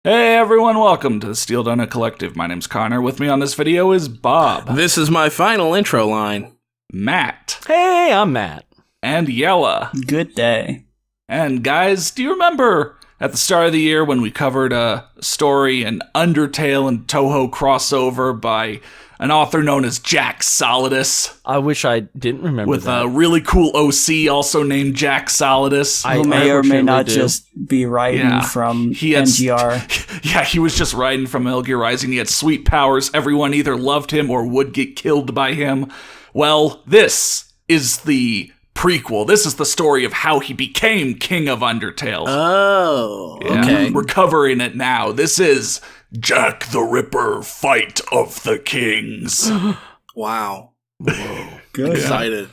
Hey everyone, welcome to the Steel Donut Collective. My name's Connor. With me on this video is Bob. This is my final intro line. Matt. Hey, I'm Matt. And Yella. Good day. And guys, do you remember at the start of the year when we covered a story, an Undertale and Touhou crossover by an author known as Jack Solidus? I wish I didn't remember with that. a really cool OC also named Jack Solidus. Who may or may not just be writing from NGR. Yeah, he was just writing from Metal Rising. He had sweet powers. Everyone either loved him or would get killed by him. Well, this is the prequel. This is the story of how he became King of Undertale. Oh, yeah, okay. We're covering it now. This is Jack the Ripper, Fight of the Kings. Wow. Good. Excited.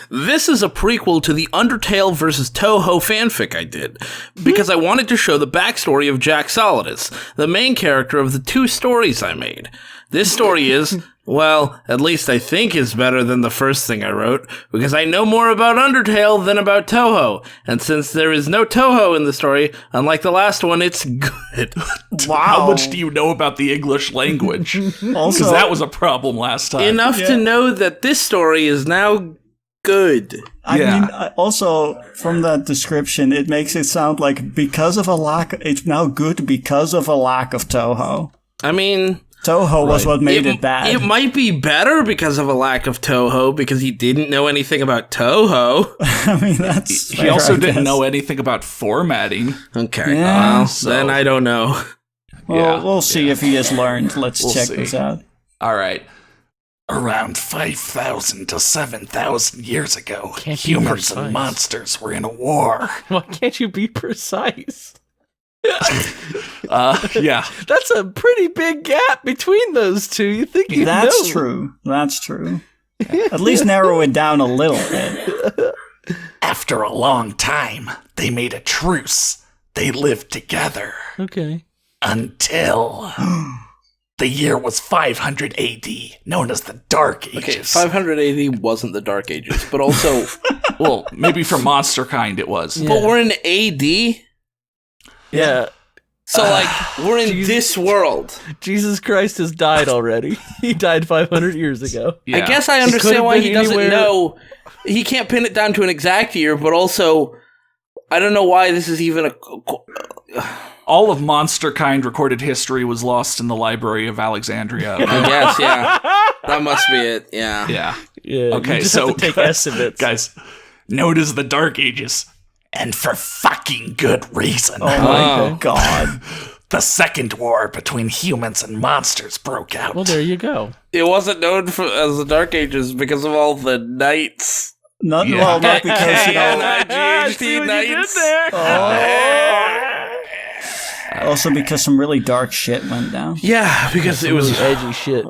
This is a prequel to the Undertale vs. Touhou fanfic I did, because I wanted to show the backstory of Jack Solidus, the main character of the two stories I made. This story is, well, at least I think is better than the first thing I wrote, because I know more about Undertale than about Touhou, and since there is no Touhou in the story, unlike the last one, it's good. Wow. How much do you know about the English language? Because that was a problem last time. Enough to know that this story is now good. I mean, also, from that description, it makes it sound like it's now good because of a lack of Touhou. I mean, Touhou was what made it bad. It might be better because of a lack of Touhou, because he didn't know anything about Touhou. I mean, that's he also didn't know anything about formatting. Okay, yeah, well, then I don't know. Well, we'll see if he has learned. Let's check this out. All right. Around 5,000 to 7,000 years ago, Can't be humans precise. and monsters were in a war. Why can't you be precise? Yeah. That's a pretty big gap between those two. You think you know? That's true. That's true. At least narrow it down a little bit. After a long time, they made a truce. They lived together Okay. until the year was 500 AD, known as the Dark Ages. Okay, 580 wasn't the Dark Ages, but also... Well, maybe for monster kind it was. Yeah. But we're in AD? Yeah. So, we're in this world. Jesus Christ has died already. He died 500 years ago. Yeah. I guess I could've understand why been he doesn't anywhere- know. He can't pin it down to an exact year, but also, I don't know why this is even a... All of monster kind recorded history was lost in the Library of Alexandria. I guess, yeah. That must be it, yeah. Yeah. Yeah. Okay, you just so have to take estimates. guys, known as the Dark Ages, and for fucking good reason. Oh my Oh. god. The Second War between humans and monsters broke out. Well, there you go. It wasn't known as the Dark Ages because of all the knights. Not because, See what you did there? Also because some really dark shit went down. Yeah, because it was... Really edgy shit.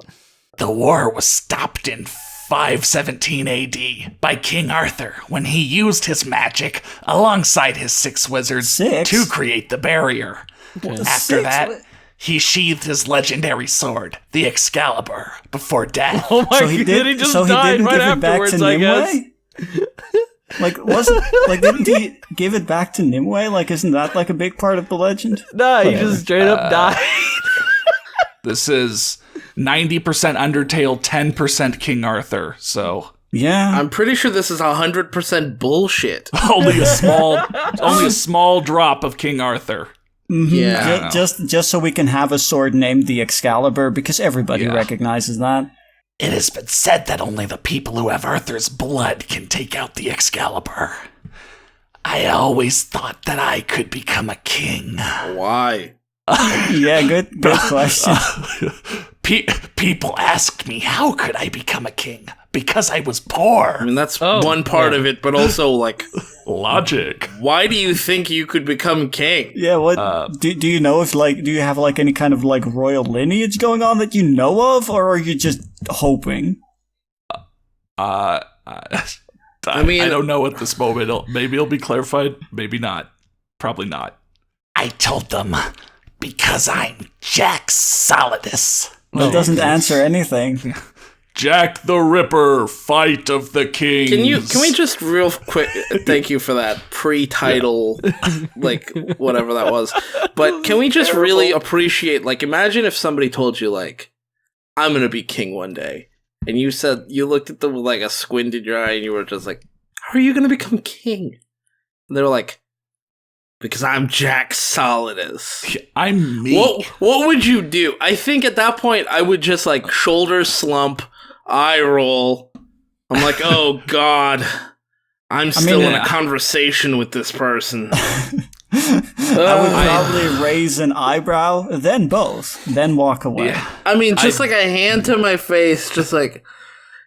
The war was stopped in 517 AD by King Arthur when he used his magic alongside his 6 wizards 6? to create the barrier. Okay. After that, he sheathed his legendary sword, the Excalibur, before death. Oh my So god, he he just so he died didn't right give it back to afterwards, I guess. Nimue? Didn't he give it back to Nimue? Like, isn't that like a big part of the legend? Nah, he just straight up died. This is 90% Undertale, 10% King Arthur, so Yeah. I'm pretty sure this is 100% bullshit. only a small drop of King Arthur. Yeah. Just so we can have a sword named the Excalibur, because everybody recognizes that. It has been said that only the people who have Arthur's blood can take out the Excalibur. I always thought that I could become a king. Why? Yeah, good question. People asked me, how could I become a king? Because I was poor. I mean, that's one part of it, but also, like... Logic. Why do you think you could become king? Yeah, what do you know if do you have like any kind of like royal lineage going on that you know of, or are you just hoping? I mean- I don't know at this moment. Maybe it'll be clarified, maybe not. Probably not. I told them, because I'm Jack Solidus. That doesn't answer anything. Jack the Ripper, Fight of the Kings. Can we just real quick, thank you for that pre-title, like, whatever that was. But can we just really appreciate, like, imagine if somebody told you, like, I'm gonna be king one day. And you said, you looked at them with, like, a squint in your eye and you were just like, how are you gonna become king? And they were like, because I'm Jack Solidus. I'm me. What would you do? I think at that point I would just like shoulder slump, eye roll. I'm like, oh god, I'm still in a conversation with this person. I would probably raise an eyebrow, then both, then walk away. Yeah. I mean, just like a hand to my face, just like,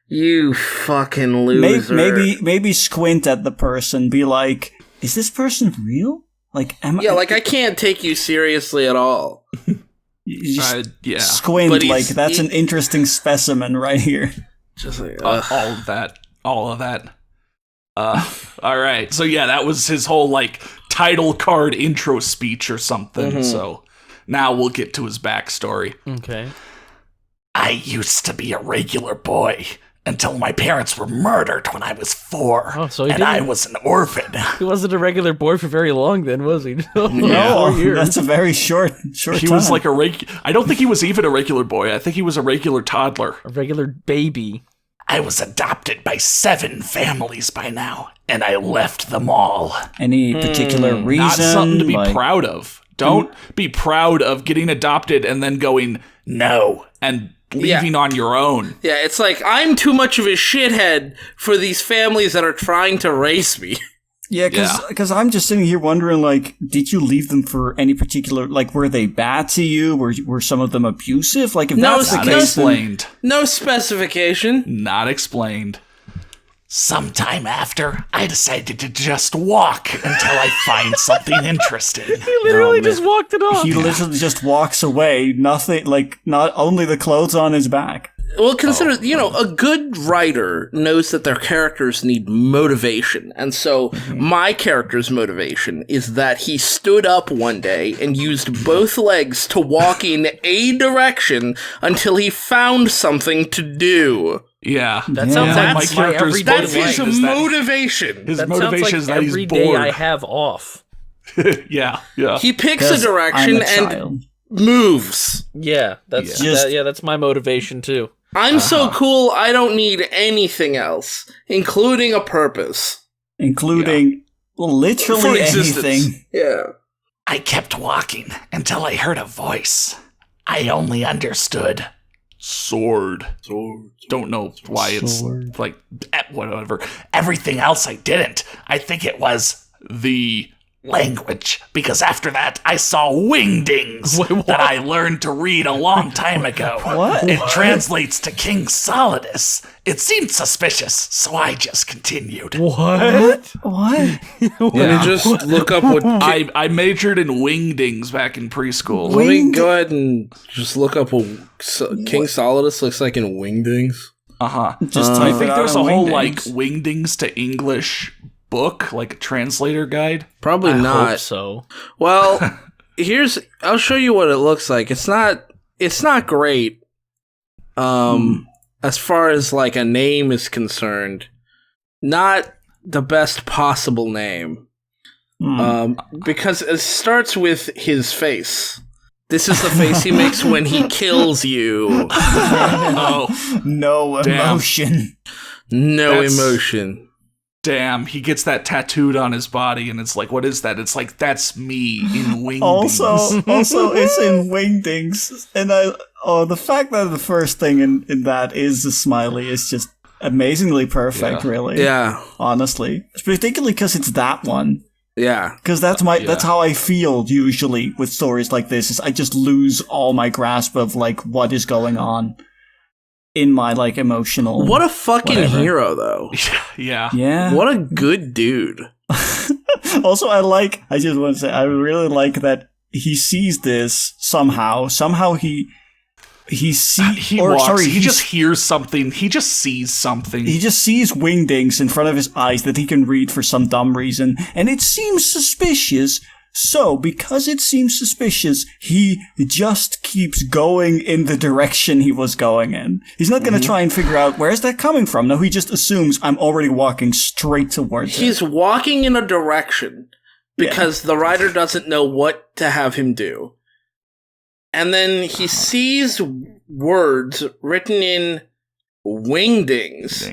you fucking loser. Maybe squint at the person, be like, is this person real? Like, I can't take you seriously at all. You just yeah. squint, like, that's an interesting specimen right here. Just like, all of that. All right. So yeah, that was his whole, like, title card intro speech or something. Mm-hmm. So now we'll get to his backstory. Okay. I used to be a regular boy until my parents were murdered when I was 4. Oh, so and I was an orphan. He wasn't a regular boy for very long then, was he? No, 4 years. That's a very short He time. was like I don't think he was even a regular boy. I think he was a regular toddler. A regular baby. I was adopted by 7 families by now, and I left them all. Any particular reason? Not something to be proud of. Don't be proud of getting adopted and then going, no, and leaving on your own. Yeah, it's like, I'm too much of a shithead for these families that are trying to raise me. Yeah, because I'm just sitting here wondering, like, did you leave them for any particular, like, were they bad to you? Were some of them abusive? Like, if that's the case, explained. No specification. Not explained. Sometime after, I decided to just walk until I find something interesting. He literally just walked it off. He literally just walks away. Nothing, like, not only the clothes on his back. Well, consider, a good writer knows that their characters need motivation. And so my character's motivation is that he stood up one day and used both legs to walk in a direction until he found something to do. Yeah. That sounds like my character's That's his motivation. motivation. His motivation is that he's every bored. day I have off. Yeah. He picks a direction and moves. Yeah, that's my motivation too. I'm so cool, I don't need anything else, including a purpose. Including literally anything. Yeah. I kept walking until I heard a voice. I only understood sword. Don't know why it's like whatever. Everything else I didn't. I think it was the language, because after that I saw wingdings that I learned to read a long time ago. What? It translates to King Solidus. It seemed suspicious, so I just continued. What? What? Let me just look up what... I majored in wingdings back in preschool. Let me go ahead and just look up what King Solidus looks like in wingdings. Just I type think it there's out a on whole Wingdings. wingdings to English book, like a translator guide. Probably I not. hope so. Well, I'll show you what it looks like. It's not great. As far as like a name is concerned, not the best possible name. Because it starts with his face. This is the face he makes when he kills you. Oh, no emotion. No emotion. Damn, he gets that tattooed on his body, and it's like, what is that? It's like, that's me in wingdings. Also, it's in Wingdings, and the fact that the first thing in that is the smiley is just amazingly perfect, really. Yeah. Honestly. Particularly because it's that one. Yeah. Because that's how I feel usually with stories like this, is I just lose all my grasp of, like, what is going on in my, like, emotional... What a fucking hero, though. Yeah. What a good dude. Also, I just want to say, I really like that he sees this somehow. Somehow he just hears something. He just sees something. He just sees wingdings in front of his eyes that he can read for some dumb reason, and it seems suspicious. So, because it seems suspicious, he just keeps going in the direction he was going in. He's not going to try and figure out where's that coming from. No, he just assumes I'm already walking straight towards it. He's walking in a direction because the writer doesn't know what to have him do. And then he sees words written in wingdings.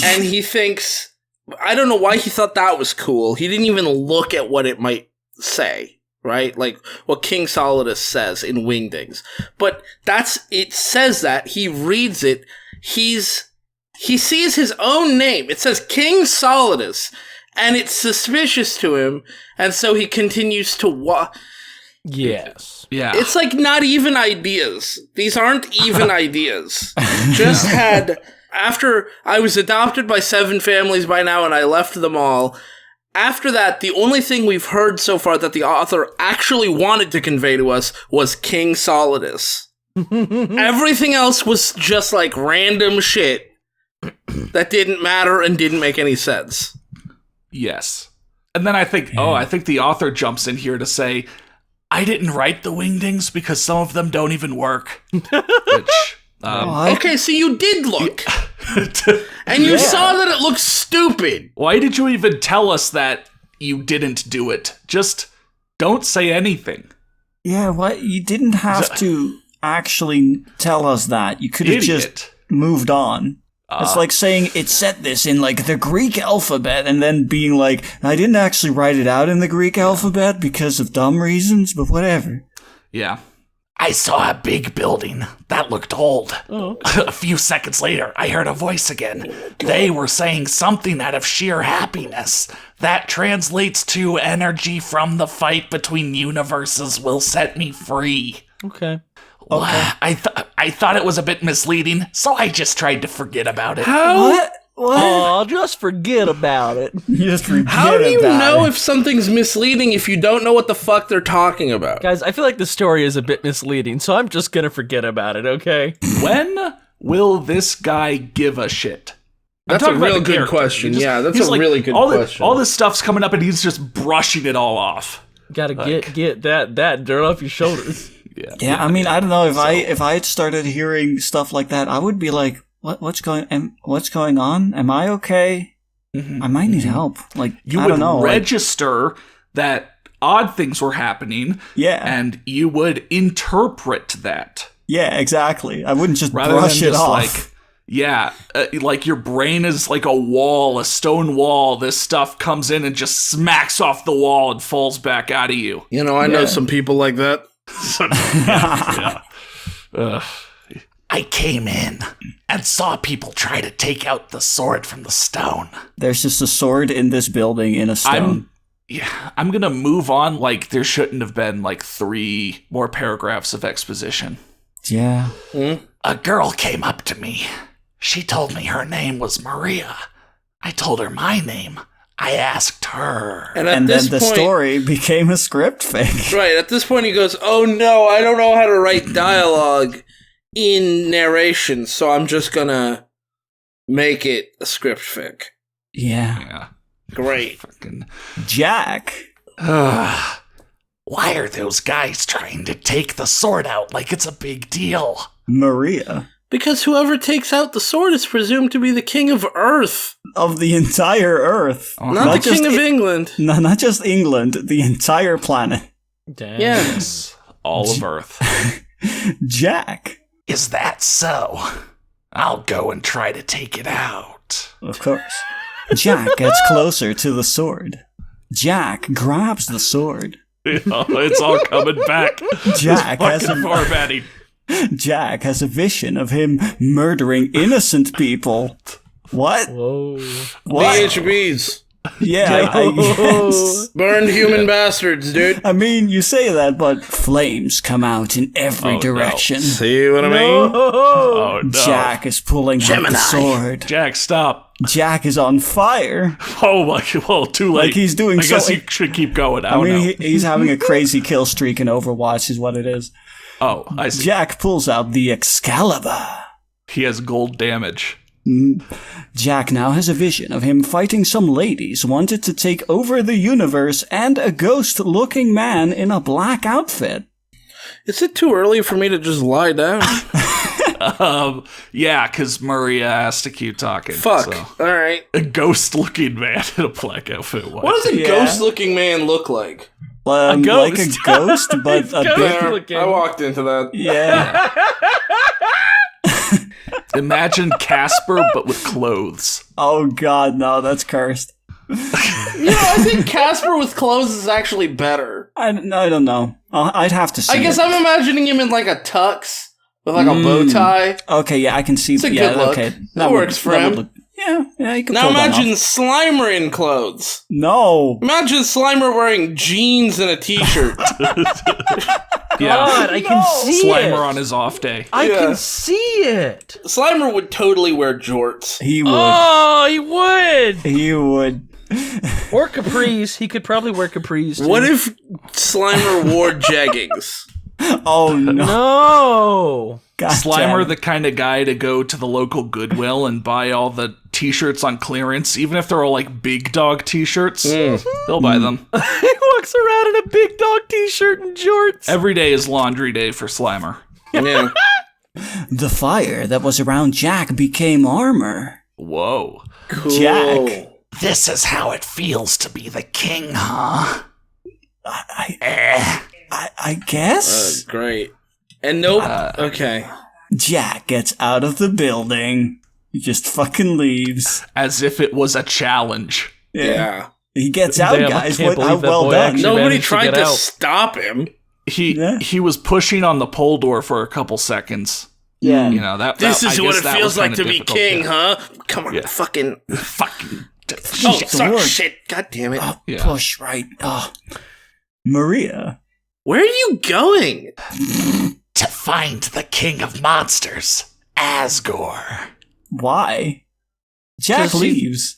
And he thinks, I don't know why he thought that was cool. He didn't even look at what it might say, right? Like what King Solidus says in wingdings. But it says that. He reads it. He sees his own name. It says King Solidus. And it's suspicious to him. And so he continues to walk. Yes. Yeah. It's like not even ideas. These aren't even ideas. Just had, after I was adopted by 7 families by now and I left them all, after that, the only thing we've heard so far that the author actually wanted to convey to us was King Solidus. Everything else was just like random shit that didn't matter and didn't make any sense. Yes. And then I think the author jumps in here to say, I didn't write the wingdings because some of them don't even work. Which, okay, so you did look. And you saw that it looked stupid. Why did you even tell us that you didn't do it? Just don't say anything. Yeah, what? You didn't have to actually tell us that. You could have just moved on. It's like saying it said this in, like, the Greek alphabet and then being like, I didn't actually write it out in the Greek alphabet because of dumb reasons, but whatever. Yeah. I saw a big building. That looked old. Oh. A few seconds later, I heard a voice again. They were saying something out of sheer happiness. That translates to energy from the fight between universes will set me free. Okay. I thought it was a bit misleading, so I just tried to forget about it. What? Oh, just forget about it. Just forget How do you about know it. if something's misleading if you don't know what the fuck they're talking about? Guys, I feel like the story is a bit misleading, so I'm just gonna forget about it, okay? When will this guy give a shit? That's a real good question. Yeah, that's a really good question. All this stuff's coming up and he's just brushing it all off. Gotta get that dirt off your shoulders. Yeah, I mean, I don't know, if I had started hearing stuff like that, I would be like, what's going on? Am I okay? Mm-hmm. I might need help. Like, you would register that odd things were happening. Yeah. And you would interpret that. Yeah, exactly. I wouldn't just rather brush than it just off. Like your brain is like a wall, a stone wall. This stuff comes in and just smacks off the wall and falls back out of you. You know, I know some people like that. I came in and saw people try to take out the sword from the stone. There's just a sword in this building in a stone. I'm gonna move on like there shouldn't have been like 3 more paragraphs of exposition. Yeah. A girl came up to me. She told me her name was Maria. I told her my name. I asked her. And then the story became a script fic. Right, at this point he goes, oh no, I don't know how to write dialogue in narration, so I'm just gonna make it a script fic. Yeah. Great. Fucking Jack. Why are those guys trying to take the sword out like it's a big deal? Maria. Because whoever takes out the sword is presumed to be the king of Earth. Of the entire Earth. Not the king of England. No, not just England, the entire planet. Damn. Yes. All of Earth. Jack. Is that so? I'll go and try to take it out. Of course. Jack gets closer to the sword. Jack grabs the sword. It's all coming back. Jack has a vision of him murdering innocent people. What? Whoa. What? BHBs. Yeah, yes. Burned human bastards, dude. I mean, you say that, but flames come out in every direction. No. See what I mean? Oh, no. Jack is pulling out the sword. Jack, stop. Jack is on fire. Oh, my, well, too late. Like he's doing I guess you should keep going. I mean, he's having a crazy kill streak in Overwatch is what it is. Oh, I see. Jack pulls out the Excalibur. He has gold damage. Jack now has a vision of him fighting some ladies wanted to take over the universe and a ghost-looking man in a black outfit. Is it too early for me to just lie down? Yeah, because Maria has to keep talking. Fuck. So. All right. A ghost-looking man in a black outfit. What does a ghost-looking man look like? A ghost. Like a ghost, but a bit... I walked into that. Yeah. Imagine Casper, but with clothes. Oh god, no, that's cursed. I think Casper with clothes is actually better. I don't know. I'd have to see I guess it. I'm imagining him in like a tux with like a bow tie. Okay, yeah, I can see. It's a good look. Okay, That works for him. Look, yeah, you can Now pull that imagine off. Slimer in clothes. No. Imagine Slimer wearing jeans and a t-shirt. God, I can see Slimer it. on his off day. I Yeah. can see it. Slimer would totally wear jorts. He would. Oh, he would. He would. Or capris. He could probably wear capris, too. What if Slimer wore jeggings? Oh no. No. God Slimer, damn. the kind of guy to go to the local Goodwill and buy all the t-shirts on clearance, even if they're all like big dog t-shirts. They'll buy them. He walks around in a big dog t-shirt and jorts. Every day is laundry day for Slimer. Yeah. The fire that was around Jack became armor. Whoa. Cool. Jack. This is how it feels to be the king, huh? I guess. Great. And nope. Okay. Jack gets out of the building. He just fucking leaves. As if it was a challenge. Yeah. He gets out, Damn, I guys. can't How believe that well boy done. actually Nobody managed to tried get to out. stop him. He was pushing on the pole door for a couple seconds. Yeah. You know, This I is what guess it that feels was like kinda to be difficult. king, huh? Come on, Yeah. fucking. Fucking. Oh, sorry, Lord. shit. God damn it. Yeah. Push right. Oh. Maria. Where are you going? To find the king of monsters, Asgore. Why? Jack 'Cause he- leaves.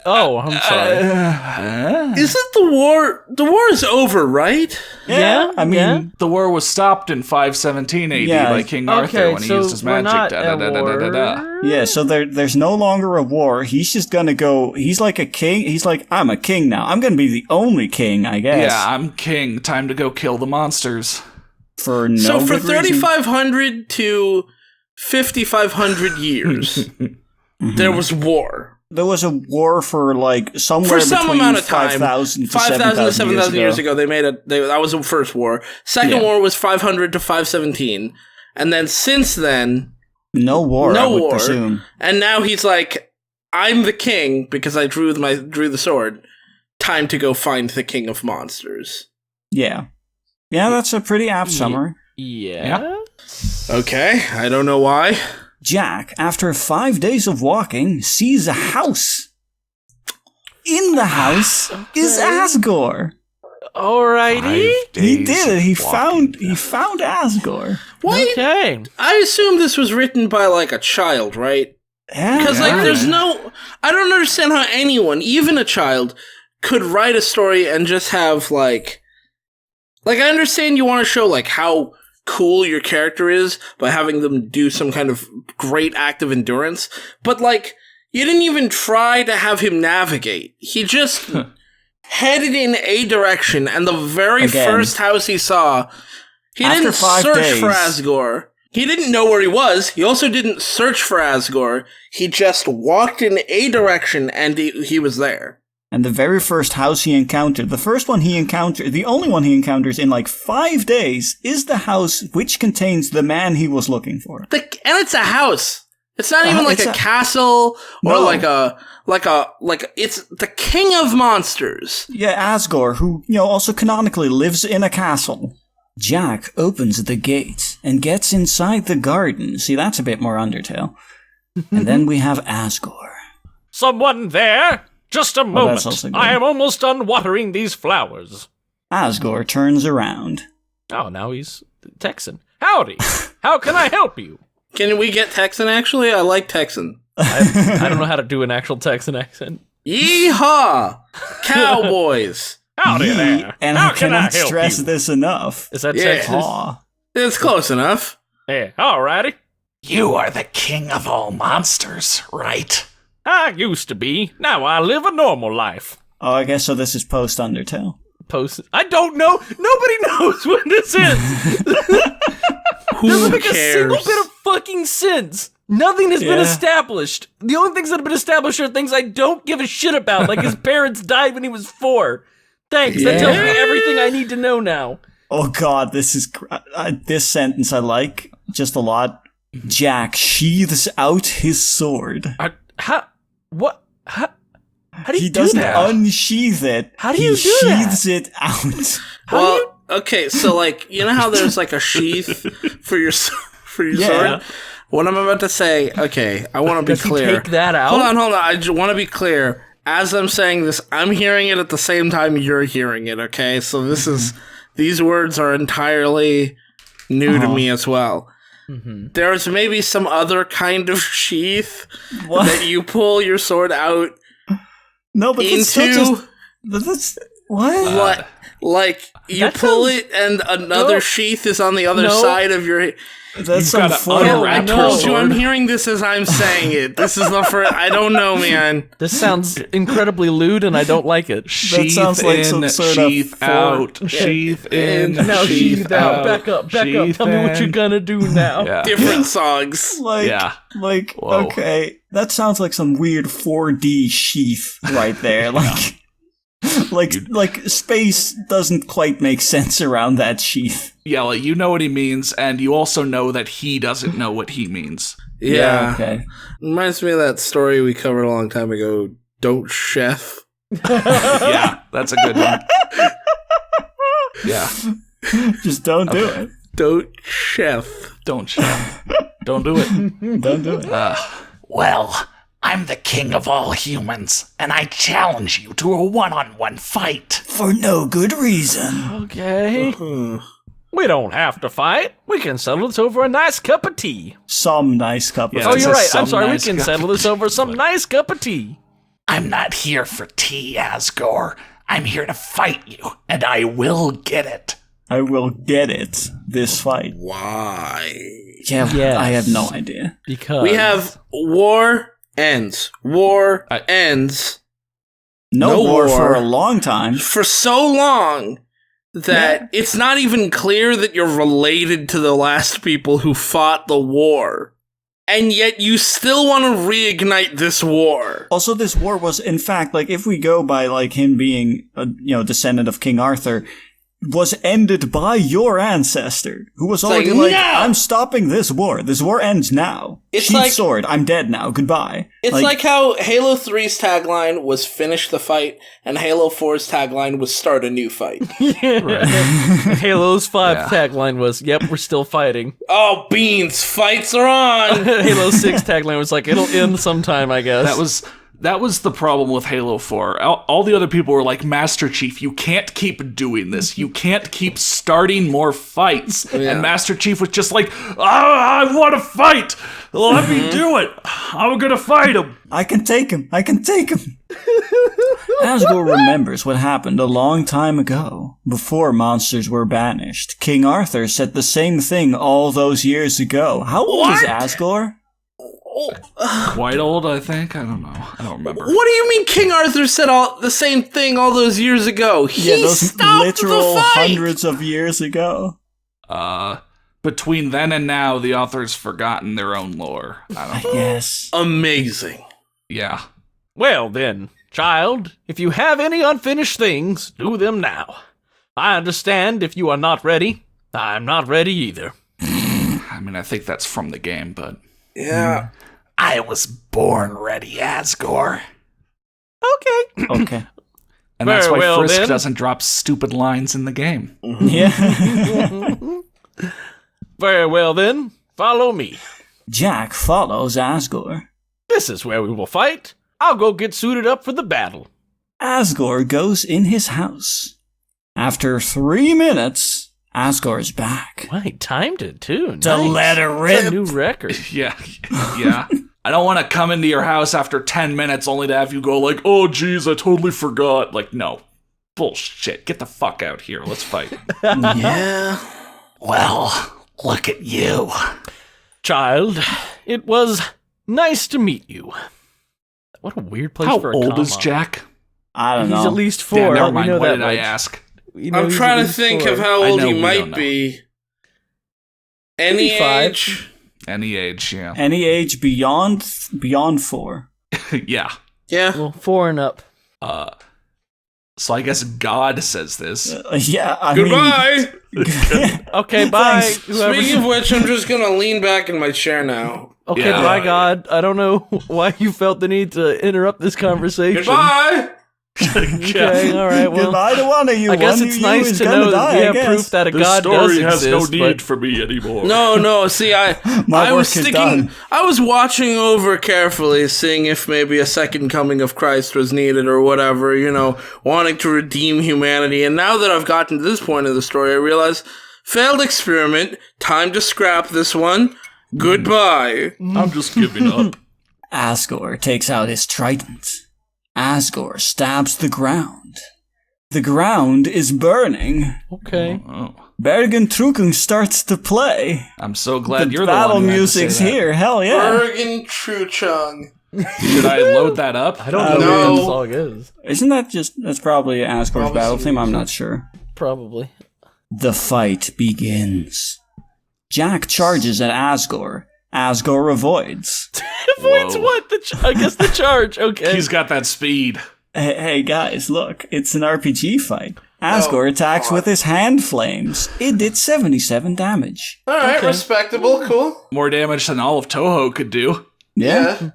Oh, I'm sorry. Isn't the war? The war is over, right? Yeah, I mean, yeah. The war was stopped in 517 AD Yeah. by King Arthur when he used his we're magic. not Da, da, da, at da, da, da, da. war. yeah, so there's no longer a war. He's just gonna go. He's like a king. He's like, I'm a king now. I'm gonna be the only king, I guess. Yeah, I'm king. Time to go kill the monsters. For no So for good reason. 3,500 to 5,500 years, there was war. There was a war for like somewhere For some between amount of time, 5,000 to 5,000 to 7,000 7,000 years ago, they made that was the first war. Second Yeah. war was 500 to 517, and then since then, No war, no I would war. presume. And now he's like, I'm the king because I drew the sword. Time to go find the king of monsters. Yeah. Yeah, that's a pretty apt summary. Yeah. Okay, I don't know why. Jack, after 5 days of walking, sees a house. In the house is Asgore. Alrighty. He did it. He found Asgore. Why? Okay. I assume this was written by like a child, right? Yeah. Because like, there's no. I don't understand how anyone, even a child, could write a story and just have like. Like, I understand you want to show like how cool your character is by having them do some kind of great act of endurance, but like, you didn't even try to have him navigate. He just headed in a direction, and the very Again. first house he saw, he After didn't 5 search days. for Asgore. He didn't know where he was. He also didn't search for Asgore. He just walked in a direction, and he was there. And the very first house he encountered, the only one he encounters in like 5 days, is the house which contains the man he was looking for. And it's a house. It's not even like it's a a- castle or No. like it's the king of monsters. Yeah, Asgore, who, also canonically lives in a castle. Jack opens the gate and gets inside the garden. See, that's a bit more Undertale. And then we have Asgore. Someone there? Just a that's moment. also good. I am almost done watering these flowers. Asgore turns around. Oh, now he's Texan. Howdy. How can I help you? Can we get Texan actually? I like Texan. I don't know how to do an actual Texan accent. Yeehaw! Cowboys! Howdy there. And How I can cannot help stress you? this enough. Is that Yeah. Texas? Aw. It's close enough. Yeah, alrighty. You are the king of all monsters, right? I used to be. Now I live a normal life. Oh, I guess so this is post Undertale. I don't know. Nobody knows what this is. Doesn't make a single bit of fucking sense. Nothing has been established. The only things that have been established are things I don't give a shit about, like his parents died when he was 4. Thanks, that tells me everything I need to know now. Oh god, this is this sentence I like just a lot. Jack sheathes out his sword. What? How do you He do doesn't that? unsheath it. How do you do He that? sheathes it out. Okay, so like, you know how there's like a sheath for your sword? What I'm about to say, okay, I want to be clear. He take that out? Hold on. I just want to be clear. As I'm saying this, I'm hearing it at the same time you're hearing it, okay? So these words are entirely new to me as well. Mm-hmm. There's maybe some other kind of sheath that you pull your sword out No, but into. that's still that's what? Like, you pull it and another sheath is on the other side of your... That's got some to form. unwrap I told you I'm hearing this as I'm saying it. This is the first... I don't know, man. This sounds incredibly lewd, and I don't like it. Sheath sounds like in, some sort sheath of out, sheath in, Now sheath sheath out. Back up. Tell me what you're gonna do now. Yeah. Different songs. Whoa. Okay, that sounds like some weird 4D sheath right there. Like space doesn't quite make sense around that sheath. Yeah, like, you know what he means, and you also know that he doesn't know what he means. Yeah. Okay. Reminds me of that story we covered a long time ago. Don't chef. Yeah, that's a good one. Yeah. Just don't do it. Don't chef. Don't chef. Don't do it. Don't do it. Well, I'm the king of all humans, and I challenge you to a one-on-one fight. For no good reason. Okay. We don't have to fight. We can settle this over a nice cup of tea. Some nice cup of Yeah, Oh, it's you're a right. I'm some sorry. nice We can cup settle of this over some nice cup of tea. I'm not here for tea, Asgore. I'm here to fight you, and I will get it. I will get it this fight. Why? Yeah, Yes. I have no idea. Because We have war ends. War ends No war war. for a long time. for so long that it's not even clear that you're related to the last people who fought the war. And yet you still want to reignite this war. Also, this war was, in fact, like, if we go by, like, him being a, descendant of King Arthur, was ended by your ancestor, who was already like, like, no! I'm stopping this war. This war ends now. It's Sheath like- sword, I'm dead now. Goodbye. It's like how Halo 3's tagline was finish the fight, and Halo 4's tagline was start a new fight. Halo's 5 tagline was, "Yep, we're still fighting." Oh, beans, fights are on! Halo 6 tagline was like, "It'll end sometime, I guess." That was the problem with Halo 4. All the other people were like, Master Chief, you can't keep doing this. You can't keep starting more fights. Yeah. And Master Chief was just like, I want to fight. Let me do it. I'm going to fight him. I can take him. Asgore remembers what happened a long time ago, before monsters were banished. King Arthur said the same thing all those years ago. How old is Asgore? Quite old, I think. I don't know. I don't remember. What do you mean King Arthur said the same thing all those years ago? He Those stopped literal the fight! hundreds of years ago. Between then and now, the author's forgotten their own lore. I don't know. Yes. Amazing. Yeah. Well then, child, if you have any unfinished things, do them now. I understand if you are not ready. I'm not ready either. I mean, I think that's from the game, but... Yeah. I was born ready, Asgore. Okay. And that's why Very well, Frisk then. doesn't drop stupid lines in the game. Yeah. Very well then, follow me. Jack follows Asgore. This is where we will fight. I'll go get suited up for the battle. Asgore goes in his house. After 3 minutes, Asgore's back. Well, he timed it too. To let her That's a rip. new record. Yeah. I don't want to come into your house after 10 minutes only to have you go like, oh, geez, I totally forgot. Like, no. Bullshit. Get the fuck out here. Let's fight. Yeah. Well, look at you. child. It was nice to meet you. What a weird place How for a old comma. is Jack? I don't know. He's at least 4. Damn, never We mind. know What that did I much. ask? We know I'm he's trying at to least think 4. of how I old know he we might don't know. be. Any 55. age? Any age, yeah. Any age beyond 4. Yeah. Yeah. Well, 4 and up. So I guess God says this. Yeah, I Goodbye! Okay, bye. Thanks. Whoever- Speaking of which, I'm just gonna lean back in my chair now. Okay, Yeah. bye, God. I don't know why you felt the need to interrupt this conversation. Goodbye! Okay, all right. Well, Goodbye to one of you. I guess One it's of you nice is to gonna know that die, we I have guess. proof that a This God story does has exist. no but- need for me anymore. No, see, My I was work is thinking, done. I was watching over carefully, seeing if maybe a second coming of Christ was needed or whatever, wanting to redeem humanity. And now that I've gotten to this point of the story, I realize, failed experiment, time to scrap this one. Goodbye. I'm just giving up. Asgore takes out his trident. Asgore stabs the ground. The ground is burning. Okay. Oh, Bergen Trukung starts to play. I'm so glad The you're battle the one who had to music's say that. here. Hell yeah. Bergen Truchung. Should I load that up? I don't know No. what that song is. Isn't that that's probably Asgore's Probably battle some theme? I'm music. not sure. Probably. The fight begins. Jack charges at Asgore. Asgore avoids. Avoids Whoa. what? I guess the charge. Okay. He's got that speed. Hey guys, look, it's an RPG fight. Asgore attacks God. with his hand flames. It did 77 damage. Alright, respectable, cool. More damage than all of Touhou could do. Yeah.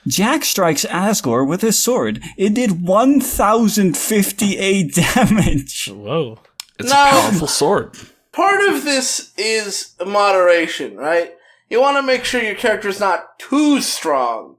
Jack strikes Asgore with his sword. It did 1,058 damage. Whoa. It's No. a powerful sword. Part of this is moderation, right? You want to make sure your character's not too strong.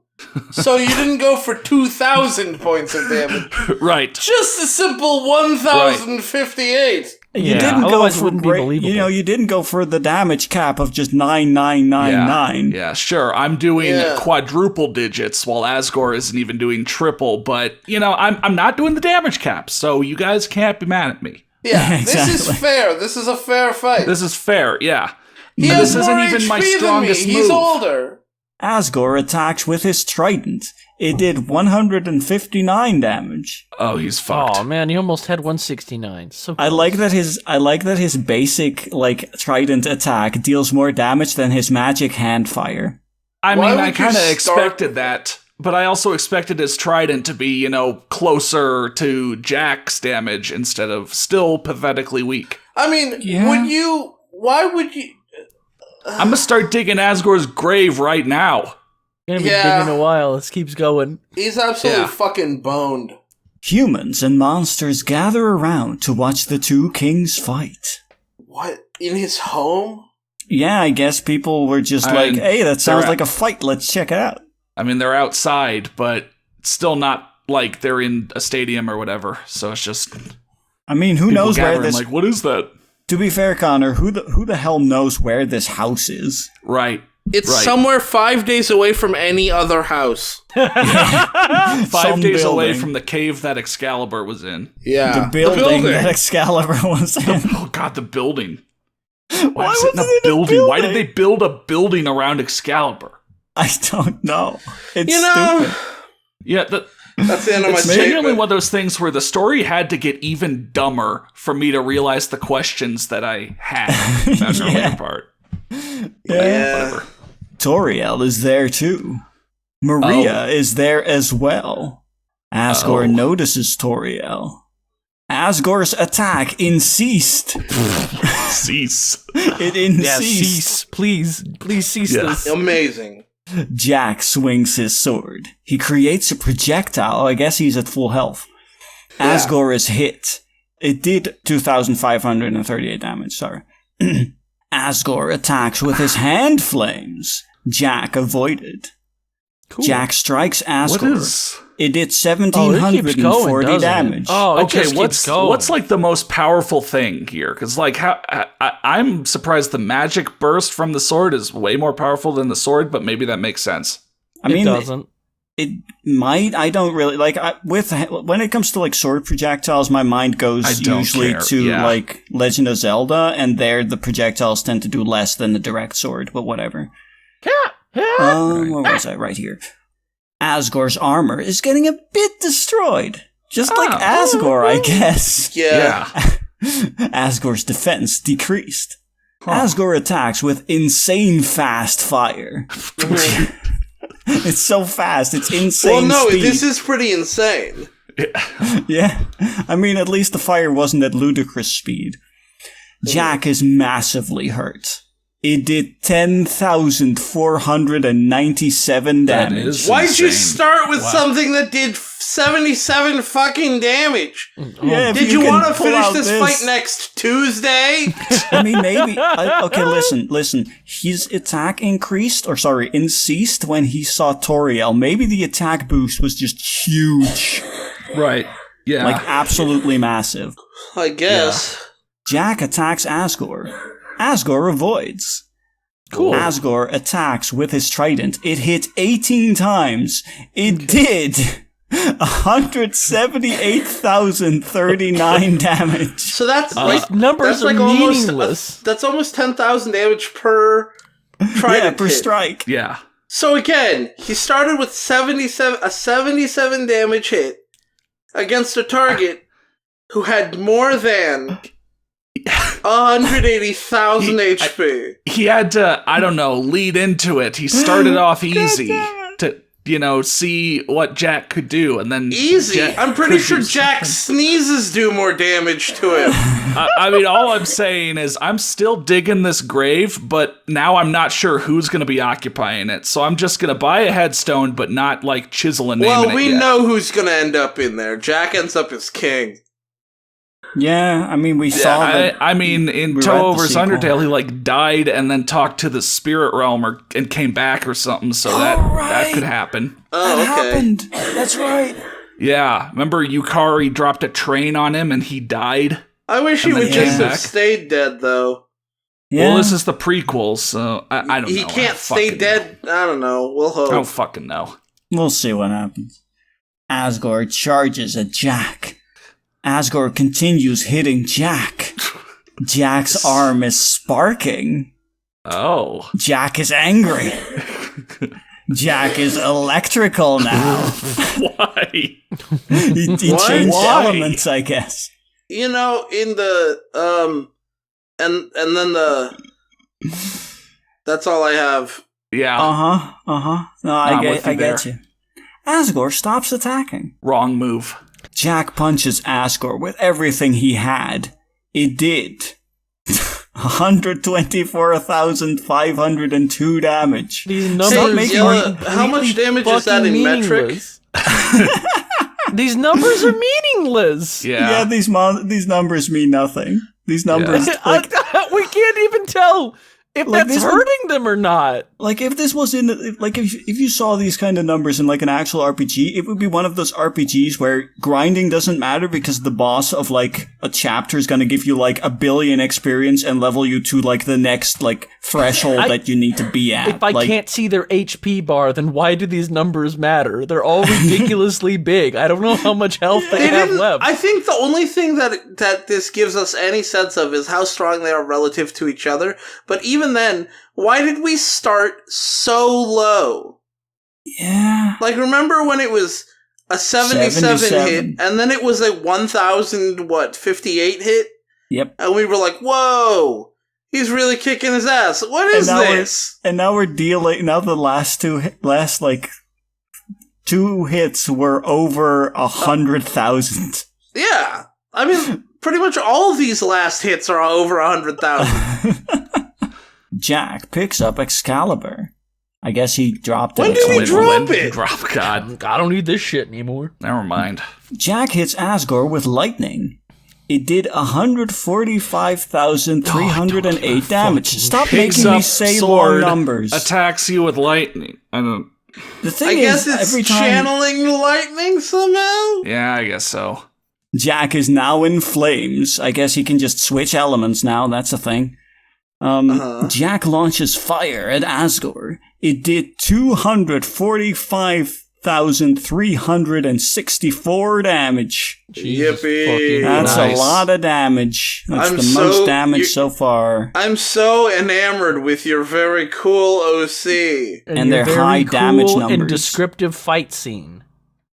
So you didn't go for 2,000 points of damage. Right. Just a simple 1,058. You Yeah, didn't go otherwise it for wouldn't be great, believable. you didn't go for the damage cap of just 9,999. Yeah, sure. I'm doing Yeah. quadruple digits while Asgore isn't even doing triple, but I'm not doing the damage cap, so you guys can't be mad at me. Yeah, this is Exactly. fair. This is a fair fight. This is fair, yeah. He And has this more isn't even my HP than strongest me. He's move. older. Asgore attacks with his trident. It did 159 damage. Oh, he's fucked. Oh man, you almost had 169. So I like that his basic trident attack deals more damage than his magic hand fire. I Why mean, I would you kind of start expected with that, but I also expected his trident to be, closer to Jack's damage instead of still pathetically weak. I mean, Yeah. why would you... I'm gonna start digging Asgore's grave right now. gonna be Yeah. digging a while. This keeps going. He's absolutely Yeah. fucking boned. Humans and monsters gather around to watch the two kings fight. What? In his home? Yeah, I guess people were just I like, mean, hey, that sounds they're like a fight, let's check it out. I mean, they're outside, but still not like they're in a stadium or whatever. So it's just I mean, who people knows where gathering this... like, what is that? To be fair, Connor, who the hell knows where this house is? Right. It's Right. somewhere 5 days away from any other house. 5 Some days away building. from the cave that Excalibur was in. Yeah. The building that Excalibur was in. Oh god, the building. Why is was it in a it in a building? Why did building? they build a building around Excalibur? I don't know. It's You know, stupid. Yeah, that's the end of my it's genuinely statement. one of those things where the story had to get even dumber for me to realize the questions that I had in that earlier part. Yeah. Whatever. Toriel is there too. Maria is there as well. Asgore notices Toriel. Asgore's attack increased. Cease. It Yeah, increased. cease. Please cease Yeah. this. Amazing. Jack swings his sword. He creates a projectile. I guess he's at full health. Yeah. Asgore is hit. It did 2,538 damage, sorry. Asgore attacks with his hand flames. Jack avoided. Cool. Jack strikes Asgore. What is... It did Oh, it keeps going, 1,740 doesn't it? damage. Oh, it Okay, just keeps going. what's like the most powerful thing here? Because like I'm surprised the magic burst from the sword is way more powerful than the sword, but maybe that makes sense. I mean, it doesn't. it might. I don't really like. When it comes to like sword projectiles, my mind I goes don't usually care, to yeah. like Legend of Zelda, and there the projectiles tend to do less than the direct sword. But whatever. Where was I? Right here. Asgore's armor is getting a bit destroyed. Just like Asgore, I guess. Yeah. Asgore's defense decreased. Asgore attacks with insane fast fire. It's so fast, it's insane speed. This is pretty insane. Yeah. I mean, at least the fire wasn't at ludicrous speed. Jack is massively hurt. It did 10,497 damage. Why'd you start with something that did 77 fucking damage? Yeah, did you want to finish this fight next Tuesday? I mean, maybe. Okay, listen. His attack increased when he saw Toriel. Maybe the attack boost was just huge. Right. Yeah. Like, absolutely massive. I guess. Yeah. Jack attacks Asgore. Asgore avoids. Cool. Asgore attacks with his trident. It hit 18 times. It did 178,039 damage. So that's numbers are meaningless. That's almost 10,000 damage per trident per strike. Yeah. So again, he started with 77 damage hit against a target who had more than 180,000 HP. He had to, lead into it. He started off easy to, see what Jack could do, and then I'm pretty sure Jack's sneezes do more damage to him. All I'm saying is I'm still digging this grave, but now I'm not sure who's going to be occupying it. So I'm just going to buy a headstone, but not chisel a name in it. Well, we know who's going to end up in there. Jack ends up as king. Yeah, we saw that. In Touhou vs. Undertale, he died and then talked to the spirit realm and came back or something, so that could happen. Oh, that happened. That's right. Yeah, remember Yukari dropped a train on him and he died? I wish he would just have stayed dead, though. Yeah. Well, this is the prequel, so I don't know. He can't stay dead. I don't know. We'll hope. I don't fucking know. We'll see what happens. Asgore charges at Jack. Asgore continues hitting Jack. Jack's arm is sparking. Oh. Jack is angry. Jack is electrical now. Why? He changed elements, I guess. In the and then the that's all I have. Yeah. No, I get you. Asgore stops attacking. Wrong move. Jack punches Asgore with everything he had. It did 124,502 damage. These numbers how much damage is that in metric? These numbers are meaningless. Yeah, these numbers mean nothing. These numbers, we can't even tell if that's hurting them or not. If this was if you saw these kind of numbers in an actual RPG, it would be one of those RPGs where grinding doesn't matter because the boss of a chapter is going to give you 1 billion experience and level you to the next threshold that you need to be at. If I can't see their HP bar, then why do these numbers matter? They're all ridiculously big. I don't know how much health they have left. I think the only thing that this gives us any sense of is how strong they are relative to each other. But even then, why did we start so low? Yeah. Remember when it was a 77 hit, and then it was a 1,058 hit? Yep. And we were like, whoa, he's really kicking his ass. What is this? And now we're dealing, the last two hits were over 100,000. Yeah. Pretty much all of these last hits are over 100,000. Jack picks up Excalibur. I guess he dropped it. When did he drop it? God, I don't need this shit anymore. Never mind. Jack hits Asgore with lightning. It did 145,308 damage. Stop making me say more numbers. Attacks you with lightning. The thing I guess it's channeling lightning somehow? Yeah, I guess so. Jack is now in flames. I guess he can just switch elements now. That's a thing. Jack launches fire at Asgore. It did 245 8,364 damage. Jesus Yippee. fucking That's Nice. a lot of damage. That's I'm the so- most damage you- so far. I'm so enamored with your very cool OC. And your their very high damage cool numbers. and descriptive fight scene.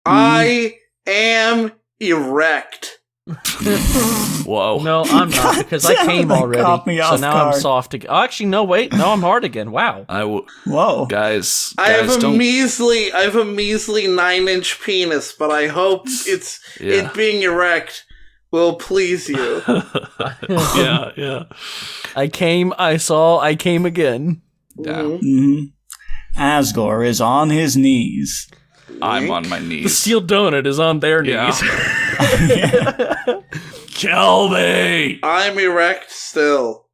I am erect. Whoa. No, I'm not because I damn, came that already. caught me So off now guard. I'm soft again. Oh, actually, no, wait. No, I'm hard again. Wow. Whoa. Guys, I have a don't. measly 9-inch penis, but I hope it being erect will please you. Yeah. I came, I saw, I came again. Yeah. Mhm. Asgore is on his knees. I'm on my The knees. steel donut is on their Yeah. knees. Kill me! I'm erect still.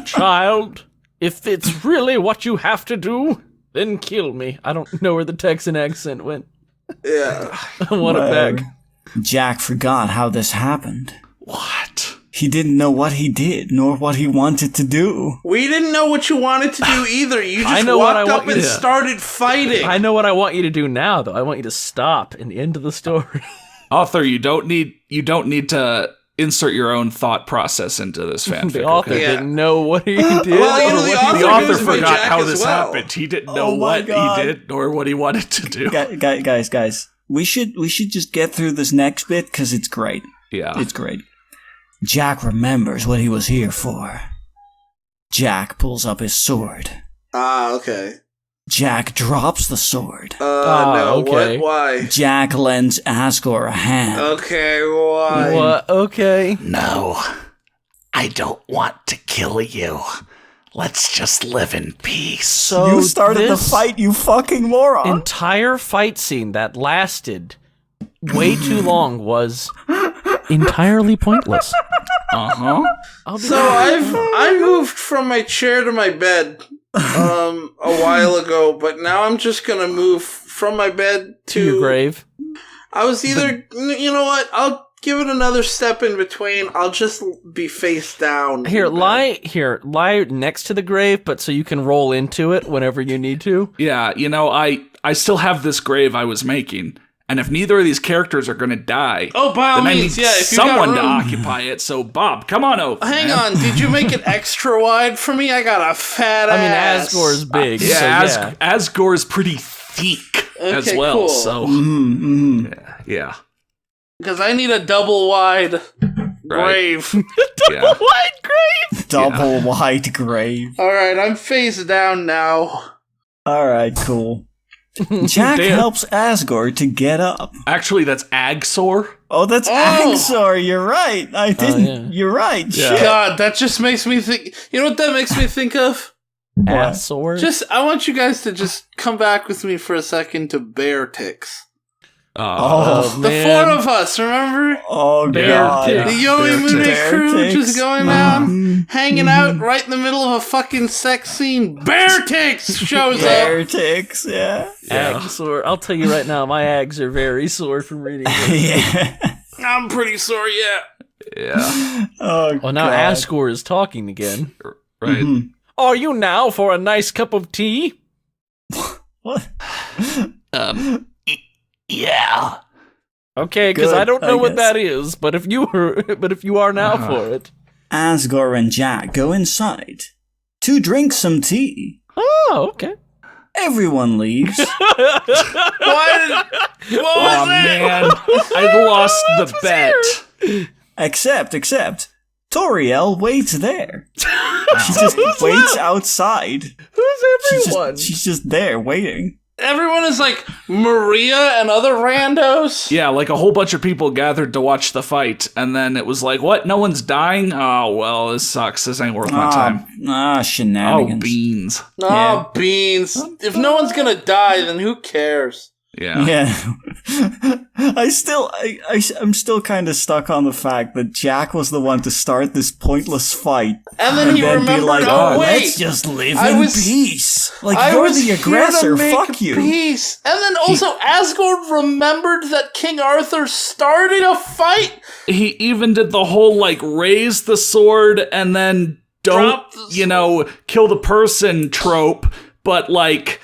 Child, if it's really what you have to do, then kill me. I don't know where the Texan accent went. Yeah. I want it back. Jack forgot how this happened. What? He didn't know what he did, nor what he wanted to do. We didn't know what you wanted to do either. You I just know what walked I up want you and to- started fighting. I know what I want you to do now, though. I want you to stop and end the story. Author, you don't need to insert your own thought process into this fanfic. The author okay? Yeah. didn't know what he did. Well, you know, or the what he author The author goes by forgot Jack how as this well. happened. He didn't know Oh my what God. he did nor what he wanted to do. Guys, we should just get through this next bit because it's great. Yeah. It's great. Jack remembers what he was here for. Jack pulls up his sword. Ah, okay. Jack drops the sword. No, okay. what? Why? Jack lends Asgore a hand. Okay, why? What? Okay. No, I don't want to kill you. Let's just live in peace. So You started the this fight, you fucking moron. entire fight scene that lasted way too long was entirely pointless. Uh-huh. So I moved from my chair to my bed a while ago, but now I'm just gonna move from my bed To your grave. I was either you know what? I'll give it another step in between. I'll just be face down. Here, lie next to the grave, but so you can roll into it whenever you need to. Yeah, I still have this grave I was making. And if neither of these characters are going to die, Oh, by all then I need means, yeah. If you got someone to room. occupy it. So, Bob, come on over. Hang man. on, did you make it extra wide for me? I got a fat I mean, ass. Asgore's big, so Yeah, yeah. Asgore's pretty thick as Okay, well. cool. So, yeah. Because I need a double wide grave. Yeah. Wide grave! Double wide grave. Alright, I'm face down now. Alright, cool. Jack Damn. helps Asgore to get up. Actually, that's Agsor. Oh, that's Oh. Axor. You're right. I didn't. yeah. You're right. Yeah. Shit. God, that just makes me think. You know what that makes me think of? Assor. I want you guys to just come back with me for a second to bear ticks. Oh, The man. four of us, remember? oh Bear God. ticks. The Yowie Bear movie ticks. crew Bear just ticks. going down, hanging out right in the middle of a fucking sex scene. Bear ticks shows up. Bear ticks. Yeah. Agsor. I'll tell you right now, my ags are very sore from reading this. Yeah. I'm pretty sore, yeah. Yeah. Oh. Well, now God. Asgore is talking again. Right. Are you now for a nice cup of tea? What? Yeah. Okay, because Good, I don't know I what guess. that is, but if you are now for it. Asgore and Jack go inside to drink some tea. Oh, okay. Everyone leaves. What was Oh, man. I lost the bet. except Toriel waits there. She just waits outside. Who's everyone? She's just there waiting. Everyone is like Maria and other randos. Yeah, like a whole bunch of people gathered to watch the fight, and then it was like, what? No one's dying? Oh, well, this sucks. This ain't worth my time. Ah, Oh, shenanigans. beans. Oh, Yeah. beans. If no one's gonna die, then who cares? Yeah. Yeah. I'm still kind of stuck on the fact that Jack was the one to start this pointless fight. And then he be remembered, like, oh, wait. let's just live I in was- peace. Like, I you're was the here aggressor. to make Fuck you. peace. And then also, Asgore remembered that King Arthur started a fight. He even did the whole, like, raise the sword and then don't, Drop the kill the person trope, but, like,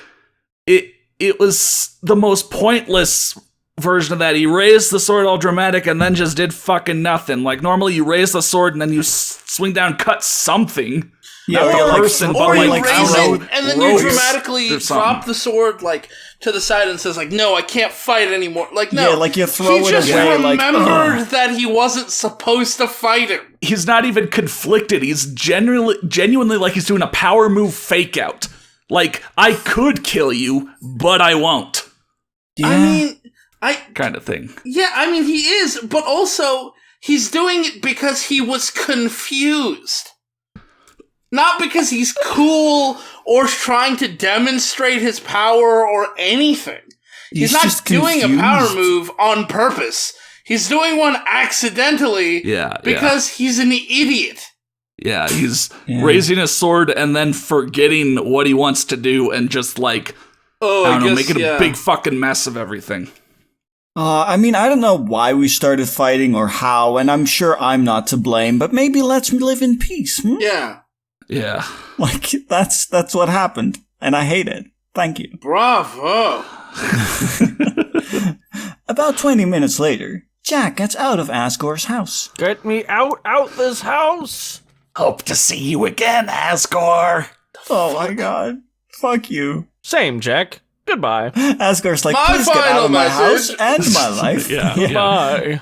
it was the most pointless version of that. He raised the sword all dramatic and then just did fucking nothing. Like, normally you raise the sword and then you swing down, cut something. Yeah, Not or the like, person, Or but you like, raise throw it, and then you ropes dramatically or something. drop the sword, like, to the side and says, like, no, I can't fight anymore. Like, no. Yeah, like you throw he it just away, like, remembered that he wasn't supposed to fight him. He's not even conflicted. He's genuinely like he's doing a power move fake out. Like, I could kill you, but I won't. yeah. I mean, Kind of thing. yeah, I mean, he is, but also, he's doing it because he was confused. Not because he's cool or trying to demonstrate his power or anything. He's not just doing a power confused. move on purpose. He's doing one accidentally because he's an idiot. Yeah, he's raising his sword and then forgetting what he wants to do and just like, Oh, I don't know, guess, making yeah. a big fucking mess of everything. I mean, I don't know why we started fighting or how, and I'm sure I'm not to blame, but maybe let's live in peace. Yeah. Yeah. Like, that's what happened, and I hate it. Thank you. Bravo. About 20 minutes later, Jack gets out of Asgore's house. Get me out this house. Hope to see you again, Asgore. Oh my god. Fuck you. Same, Jack. Goodbye. Asgore's like, My please get out final of my message." house and my life. Yeah. Bye.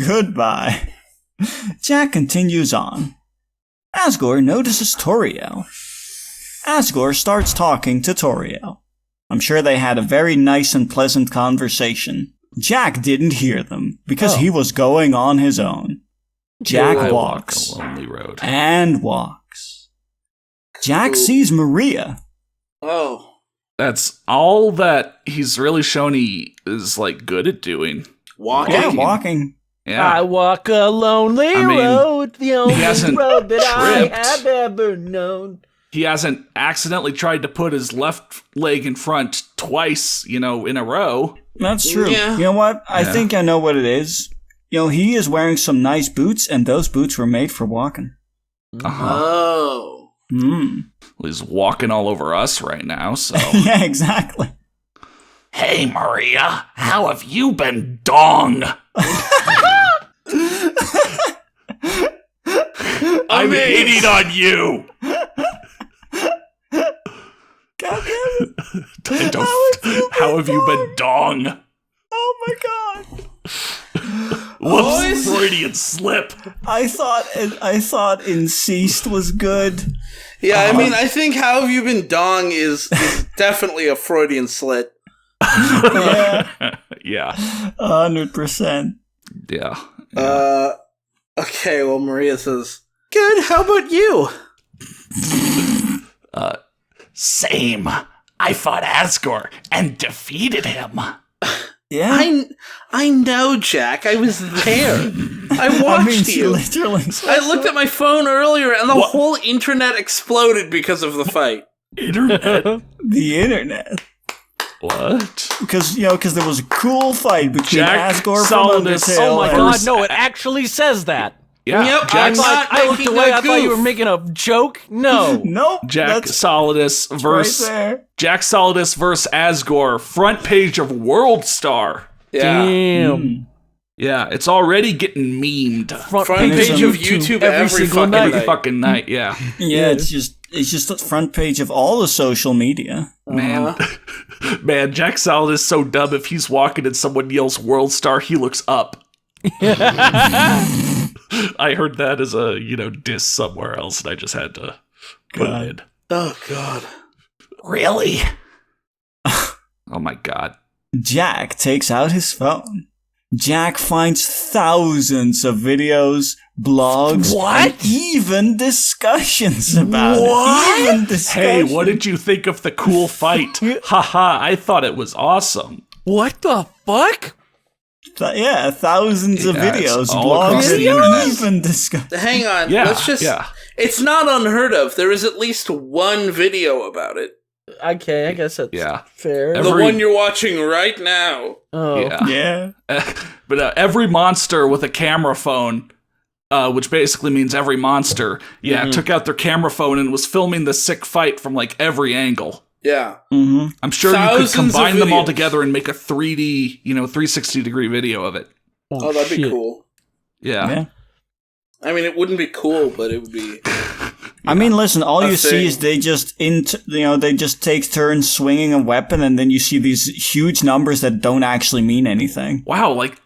Goodbye. Jack continues on. Asgore notices Toriel. Asgore starts talking to Toriel. I'm sure they had a very nice and pleasant conversation. Jack didn't hear them because he was going on his own. Jack I walks walk a lonely road. and walks. Jack sees Maria. Oh. That's all that he's really shown he is like good at doing. Walking. Yeah, walking. Yeah. I walk a lonely I mean, road, the only hasn't road that tripped. I have ever known. He hasn't accidentally tried to put his left leg in front twice, in a row. That's true. Yeah. You know what? I Yeah. think I know what it is. He is wearing some nice boots, and those boots were made for walking. Uh-huh. Oh. Well, he's walking all over us right now, so. Yeah, exactly. Hey, Maria, how have you been, dong? I'm hitting on you. God damn it. How have you been, dong? Oh my god. Whoops, Freudian slip. I thought Inceased was good. Yeah, I mean, I think "How have you been, dong" is definitely a Freudian slit. Yeah, Yeah. 100%. Yeah. Okay, well, Maria says, "Good, how about you?" Same. I fought Asgore and defeated him. Yeah. I know, Jack. I was there. I watched she you. literally I looked at my phone earlier, and the whole internet exploded because of the fight. Internet? the internet. What? Because there was a cool fight between Jack Asgore from Solidus. Undertale. Oh my and- god, no, it actually says that. Yeah. Yep, Jack, I looked making away, a I thought you were goof. making a joke. No. Nope. Jack that's Solidus right versus there. Jack Solidus versus Asgore. Front page of World Star. Yeah. Damn. Yeah, it's already getting memed. Front page page of of YouTube every single fucking night. Every night. fucking night, yeah. Yeah, it's just the front page of all the social media. Man, man, Jack Solidus is so dumb. If he's walking and someone yells "World Star," he looks up. I heard that as a diss somewhere else, and I just had to put it in. Oh, God. Really? Oh my god. Jack takes out his phone. Jack finds thousands of videos, blogs, and even discussions about it. Even Hey, discussions. what did you think of the cool fight? Haha, I thought it was awesome. What the fuck? Yeah, thousands of Yeah, it's videos, all blogs, across the and internet. even discussions. Hang on. Yeah, Let's just. yeah. It's not unheard of. There is at least one video about it. Okay, I guess that's Yeah. fair. Every- The one you're watching right now. Oh. Yeah. Yeah. But every monster with a camera phone, which basically means every monster, took out their camera phone and was filming the sick fight from like every angle. Yeah. Mm-hmm. I'm sure you Thousands could of combine them all videos. together and make a 3D, 360-degree video of it. Oh, that'd be cool. Yeah. I mean, it wouldn't be cool, but it would be. I mean, listen, all you see thing. is they just they just take turns swinging a weapon, and then you see these huge numbers that don't actually mean anything. Wow, like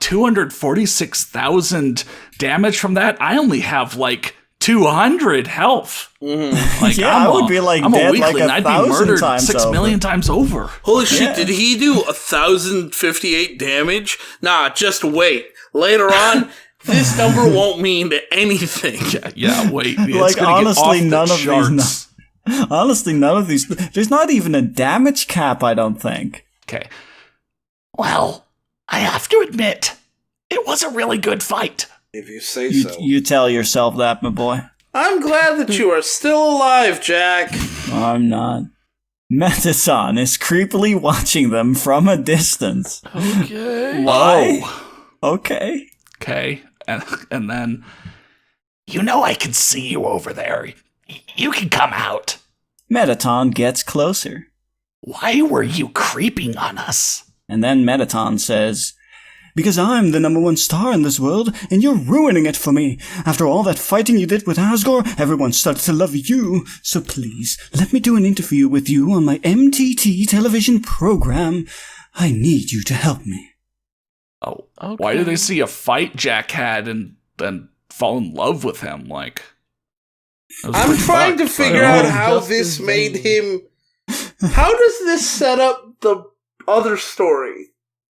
246,000 damage from that? I only have like 200 health. Mm-hmm. Like, Yeah, I would be like I'm dead a weakling. like I'd 1,000 be murdered times 6 million times over. Holy shit, Yeah. did he do 1,058 damage? Nah, just wait. Later on, this number won't mean anything. Yeah, wait. It's Like, gonna honestly, get off the none of charts. Honestly, none of these. There's not even a damage cap, I don't think. Okay. Well, I have to admit, it was a really good fight. If you say so. You tell yourself that, my boy. I'm glad that you are still alive, Jack. I'm not. Metaton is creepily watching them from a distance. Okay. Why? Oh. Okay. Okay. And then, I can see you over there. You can come out. Metaton gets closer. Why were you creeping on us? And then Metaton says, "Because I'm the #1 star in this world, and you're ruining it for me. After all that fighting you did with Asgore, everyone started to love you. So please, let me do an interview with you on my MTT television program. I need you to help me." Oh, Okay. why did they see a fight Jack had and then fall in love with him? Like, that was I'm pretty trying to fucked, but- figure out how Just this as made vain. him. How does this set up the other story?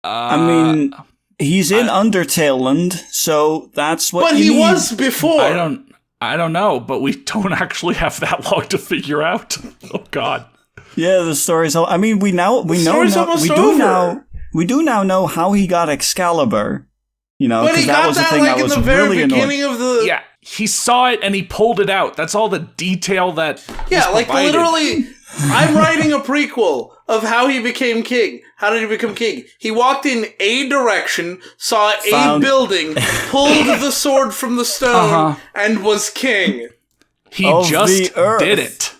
I mean, he's in Undertale Land, so that's what But you he need. was before. I don't know, but we don't actually have that long to figure out. Oh God. Yeah, the story's all. I mean, we know story's now. almost We do over. now. We do now know how he got Excalibur. But because he that got was the that thing like that in was the very really annoying. beginning of the. Yeah, he saw it and he pulled it out. That's all the detail that. Yeah, was like provided. literally, I'm writing a prequel of how he became king. How did he become king? He walked in a direction, saw Found- a building, pulled the sword from the stone, and was king. He of just the earth. did it.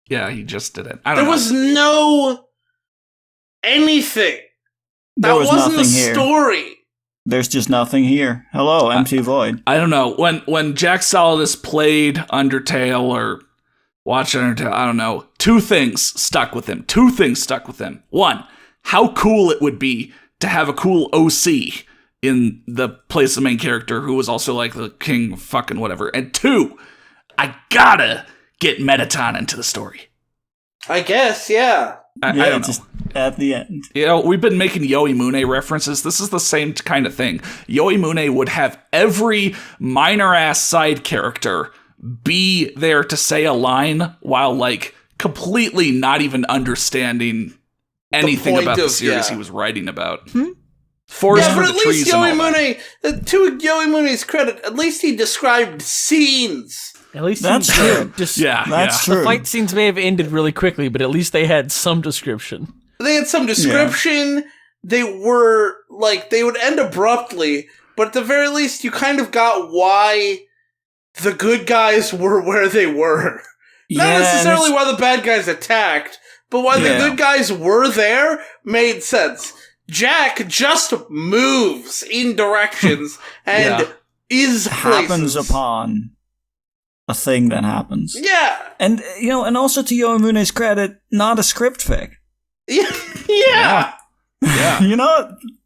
Yeah, he just did it. I don't There know. was no anything. That There was wasn't a nothing here. story. There's just nothing here. Hello, empty void. I don't know. When Jack Solidus played Undertale or watched Undertale, I don't know. Two things stuck with him. One, how cool it would be to have a cool OC in the place of the main character who was also like the king of fucking whatever. And two, I gotta get Metaton into the story. I guess, yeah. I Yeah, don't know. just at the end. We've been making Yoimune references. This is the same kind of thing. Yoimune would have every minor-ass side character be there to say a line while, like, completely not even understanding anything point about the of- series yeah. he was writing about. Forest Yeah, for but the at least trees and all that. Yoimune, to Yoimune's credit, at least he described scenes. At least That's true. Just Yeah, That's yeah. true. fight scenes may have ended really quickly, but at least they had some description. They had some description. They were, like, they would end abruptly, but at the very least, you kind of got why the good guys were where they were. Not Yeah, necessarily and why the bad guys attacked, but why the Yeah. good guys were there made sense. Jack just moves in directions and Yeah. is happens places. upon a thing that happens. Yeah. And, and also to Yoimune's credit, not a script fic. Yeah. Yeah.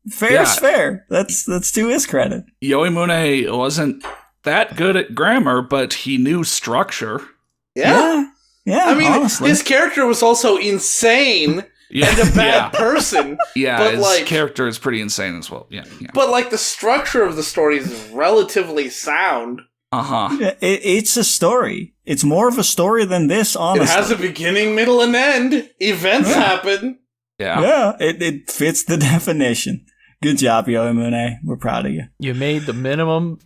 Fair's Yeah. fair. That's to his credit. Yoimune wasn't that good at grammar, but he knew structure. Yeah. Yeah, I mean, honestly. his character was also insane Yeah. and a bad yeah. person. Yeah, but his like, character is pretty insane as well. Yeah. but like the structure of the story is relatively sound. Uh-huh. Yeah, it's a story. It's more of a story than this, honestly. It has a beginning, middle, and end. Events happen. Yeah. Yeah, it fits the definition. Good job, Yoimune. We're proud of you. You made the minimum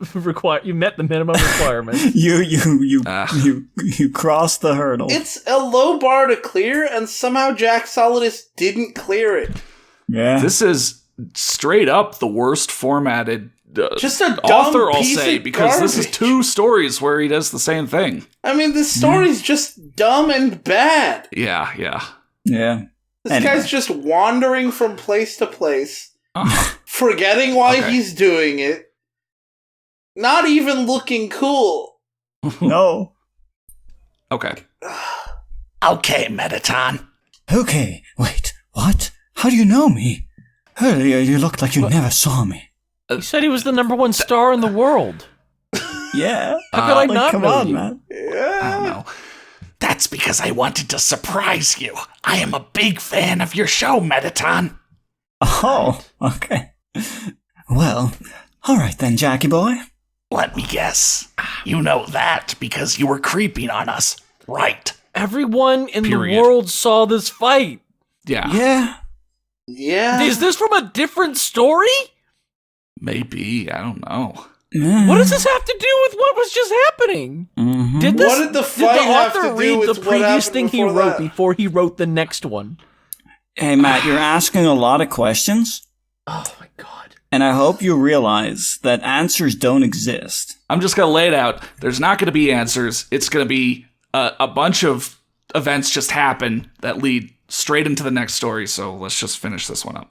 You met the minimum requirement. You crossed the hurdle. It's a low bar to clear, and somehow Jack Solidus didn't clear it. Yeah. This is straight up the worst formatted Just a dumb author, I'll piece say, of because this is garbage. 2 stories where he does the same thing. I mean, this story's just dumb and bad. Yeah, yeah. Yeah. This guy's just wandering from place to place, Uh-huh. forgetting why he's doing it, not even looking cool. No. Okay. Okay, Mettaton. Okay, wait, what? How do you know me? You look like you never saw me. He said he was the #1 star in the world. Yeah. How could I not come know on, you? man. I don't know. That's because I wanted to surprise you. I am a big fan of your show, Mettaton. Oh, okay. Well, alright then, Jackie boy. Let me guess. You know that because you were creeping on us, right? Everyone in Period. the world saw this fight. Yeah. Yeah. Yeah. Is this from a different story? Maybe. I don't know. What does this have to do with what was just happening? Mm-hmm. Did What did the fight have author to do read with the what previous happened thing he before wrote that? before he wrote the next one? Hey, Matt, you're asking a lot of questions, Oh my god. and I hope you realize that answers don't exist. I'm just going to lay it out. There's not going to be answers. It's going to be a bunch of events just happen that lead straight into the next story. So let's just finish this one up.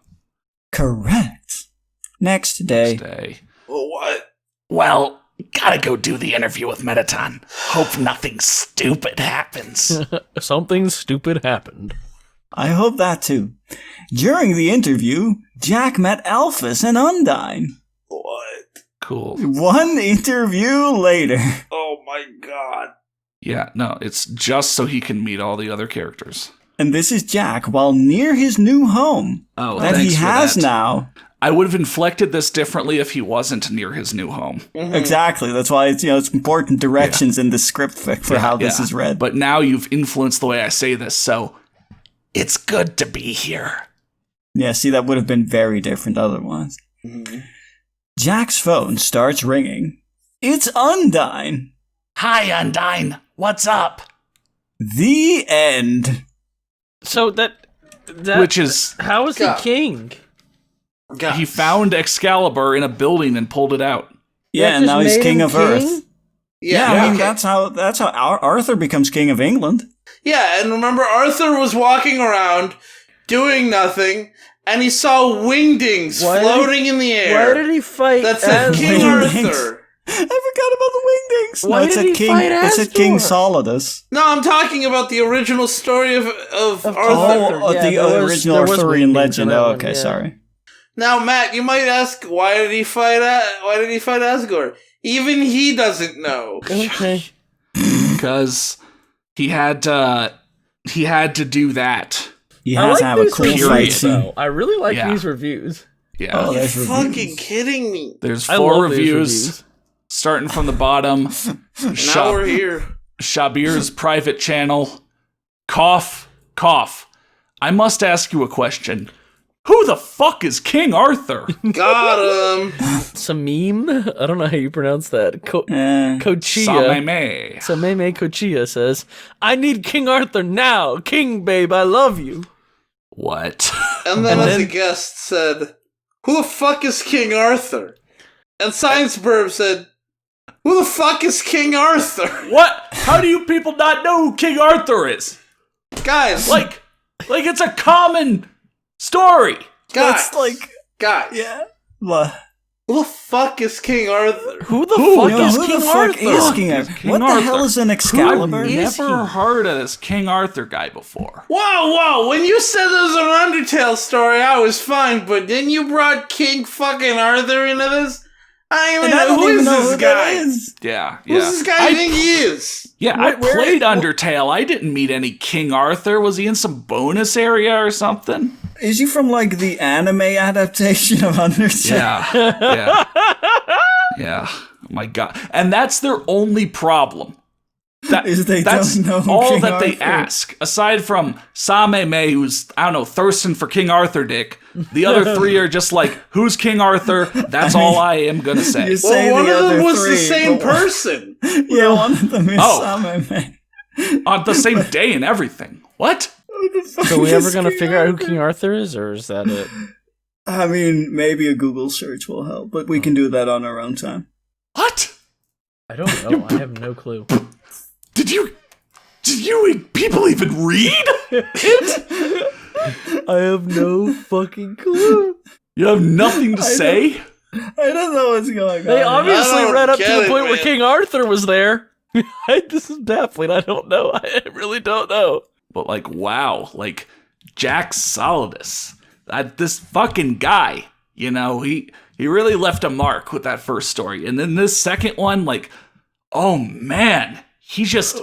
Correct. Next day. Stay. What? Well, gotta go do the interview with Mettaton. Hope nothing stupid happens. Something stupid happened. I hope that too. During the interview, Jack met Alphys and Undyne. What? Cool. One interview later. Oh my god. Yeah, no, it's just so he can meet all the other characters. And this is Jack while near his new home Oh, that he thanks for has that. now. I would have inflected this differently if he wasn't near his new home. Exactly. That's why it's important directions in the script for how this is read. But now you've influenced the way I say this, so It's good to be here. Yeah, see, that would have been very different otherwise. Jack's phone starts ringing. It's Undyne. Hi, Undyne. What's up? The end. So that which is how is he God. king? God. he found Excalibur in a building and pulled it out. Yeah, and now he's king of Earth. Yeah, I mean okay. that's how Arthur becomes king of England. Yeah, and remember Arthur was walking around doing nothing, and he saw wingdings Why did floating in the air. Why did he fight? That said as King Wingdings. Arthur. I forgot about the wingdings. Why no, it's did a he king. fight It's a King Astor? Solidus. No, I'm talking about the original story of Arthur. Oh, Yeah, the there was- original there was Arthurian wingdings legend. in that Oh, one, okay, yeah. sorry. Now, Matt, you might ask, why did he fight Asgore? Even he doesn't know. Okay. Because he had to do that. He I has like to have a these cool reviews, fight scene. though. I really like Yeah. these reviews. Yeah. Oh, You're there's fucking reviews. kidding me. There's I 4 love these reviews, starting from the bottom. Now we're here. Shabir's private channel. Cough, cough. I must ask you a question. Who the fuck is King Arthur? Got him. Samim? I don't know how you pronounce that. Kochia. Sameme. Sameme Kochia says, I need King Arthur now. King, babe, I love you. What? And then And as then- a guest said, who the fuck is King Arthur? And Science Burb said, who the fuck is King Arthur? What? How do you people not know who King Arthur is? Guys, Like it's a common story. guys, That's like, guys. yeah. What? Who the fuck is King Arthur? Who the Who? fuck No, is who King the fuck Arthur? is King Arthur? King What the Arthur? hell is an Excalibur? I've is never he? heard of this King Arthur guy before. Whoa, when you said there was an Undertale story, I was fine, but then you brought King fucking Arthur into this? I don't And even I know don't who even is know this who guy? that is. Yeah, yeah. Who's this guy I think he is? Yeah, Where- I played Undertale. I didn't meet any King Arthur. Was he in some bonus area or something? Is he from like the anime adaptation of Undertale? Yeah. Yeah. Oh my god. And that's their only problem. Is they That's don't know who all King that they Arthur is. ask. Aside from Sameme, who's, I don't know, thirsting for King Arthur dick. The other 3 are just like, who's King Arthur? That's all I am gonna say. You say Well, one the of them other was the three, same but one- person. Yeah, one of them is Oh. Sameme. On the same day and everything. What? So are we ever going to figure out who King Arthur is, or is that it? I mean, maybe a Google search will help, but we can do that on our own time. What? I don't know. I have no clue. Did you people even read? I have no fucking clue. You have nothing to say? I don't know what's going on. They obviously don't read up to get the it, point where man. King Arthur was there. This is baffling. I don't know. I really don't know. But like, wow, like Jack Solidus, this fucking guy, you know, he really left a mark with that first story. And then this second one, like, oh man, he just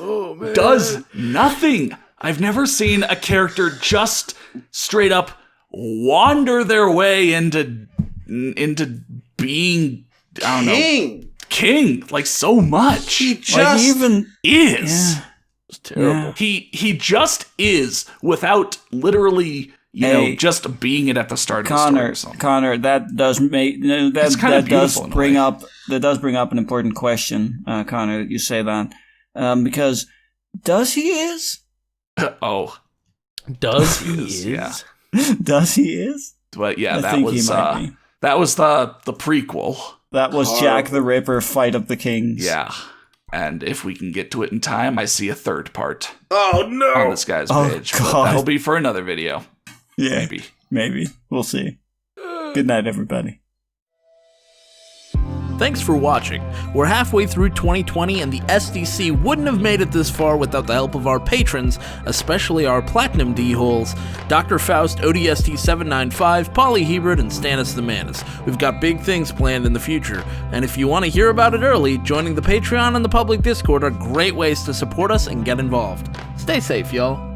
does nothing. I've never seen a character just straight up wander their way into being, I don't know, king, like so much. He just Like even is. yeah. It's terrible. He just is without literally, you know, just being it at the start of the story or something. Connor, that does make that kinda that does beautiful in a bring way. up an important question, Connor. You say that because does he is Oh, Does he is, is? yeah. does he is? But yeah, I that think was he might be. that was the prequel. That was Jack the Ripper, Fight of the Kings. Yeah. And if we can get to it in time, I see a third part Oh on no! this guy's Oh, page. But God. that'll be for another video. Yeah, Maybe. maybe we'll see. Good night, everybody. Thanks for watching. We're halfway through 2020 and the SDC wouldn't have made it this far without the help of our patrons, especially our Platinum D-holes, Dr. Faust, ODST795, Polly Hebert, and Stannis the Manus. We've got big things planned in the future, and if you want to hear about it early, joining the Patreon and the public Discord are great ways to support us and get involved. Stay safe, y'all.